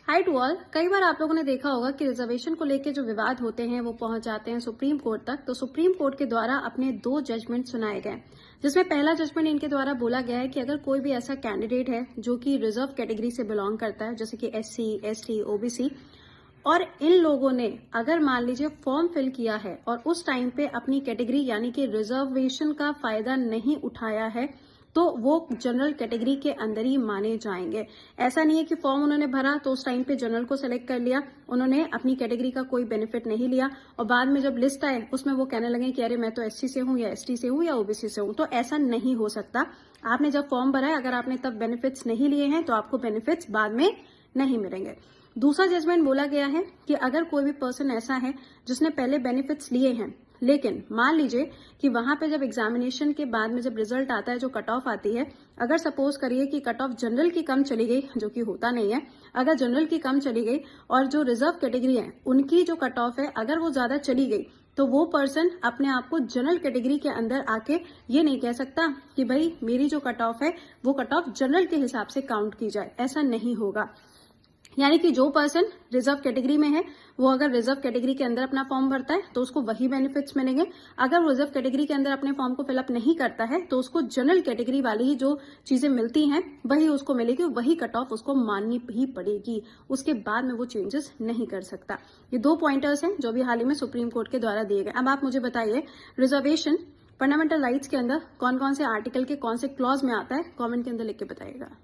High to all. कई बार आप लोगों ने देखा होगा कि रिजर्वेशन को लेकर जो विवाद होते हैं वो पहुंच जाते हैं सुप्रीम कोर्ट तक। तो सुप्रीम कोर्ट के द्वारा अपने 2 जजमेंट सुनाए गए, जिसमें पहला जजमेंट इनके द्वारा बोला गया है कि अगर कोई भी ऐसा कैंडिडेट है जो कि रिजर्व कैटेगरी से बिलोंग करता है, जैसे कि SC, ST, OBC, और इन लोगों ने अगर मान लीजिए फॉर्म फिल किया है और उस टाइम पे अपनी कैटेगरी यानी कि रिजर्वेशन का फायदा नहीं उठाया है, तो वो जनरल कैटेगरी के अंदर ही माने जाएंगे। ऐसा नहीं है कि फॉर्म उन्होंने भरा तो उस टाइम पे जनरल को सेलेक्ट कर लिया, उन्होंने अपनी कैटेगरी का कोई बेनिफिट नहीं लिया और बाद में जब लिस्ट आए उसमें वो कहने लगे कि अरे मैं तो SC से हूं या ST से हूं या OBC से हूं। तो ऐसा नहीं हो सकता। आपने जब फॉर्म भरा है, अगर आपने तब बेनिफिट्स नहीं लिए हैं तो आपको बेनिफिट्स बाद में नहीं मिलेंगे। दूसरा जजमेंट बोला गया है कि अगर कोई भी पर्सन ऐसा है जिसने पहले बेनिफिट्स लिए हैं, लेकिन मान लीजिए कि वहां पे जब एग्जामिनेशन के बाद में जब रिजल्ट आता है, जो कट ऑफ आती है, अगर सपोज करिए कि कट ऑफ जनरल की कम चली गई, जो कि होता नहीं है, अगर जनरल की कम चली गई और जो रिजर्व कैटेगरी है उनकी जो कट ऑफ है अगर वो ज्यादा चली गई, तो वो पर्सन अपने आप को जनरल कैटेगरी के अंदर आके ये नहीं कह सकता कि भाई मेरी जो कट ऑफ है वो कट ऑफ जनरल के हिसाब से काउंट की जाए। ऐसा नहीं होगा। यानी कि जो पर्सन रिजर्व कैटेगरी में है वो अगर रिजर्व कैटेगरी के अंदर अपना फॉर्म भरता है तो उसको वही बेनिफिट्स मिलेंगे। अगर वो रिजर्व कैटेगरी के अंदर अपने फॉर्म को फिलअप नहीं करता है तो उसको जनरल कैटेगरी वाली ही जो चीजें मिलती हैं वही उसको मिलेगी, वही कट ऑफ उसको माननी ही पड़ेगी। उसके बाद में वो चेंजेस नहीं कर सकता। ये 2 पॉइंटर्स हैं जो भी हाल ही में सुप्रीम कोर्ट के द्वारा दिए गए। अब आप मुझे बताइए, रिजर्वेशन फंडामेंटल राइट्स के अंदर कौन कौन से आर्टिकल के कौन से क्लॉज में आता है? कॉमेंट के अंदर लिख के बताइएगा।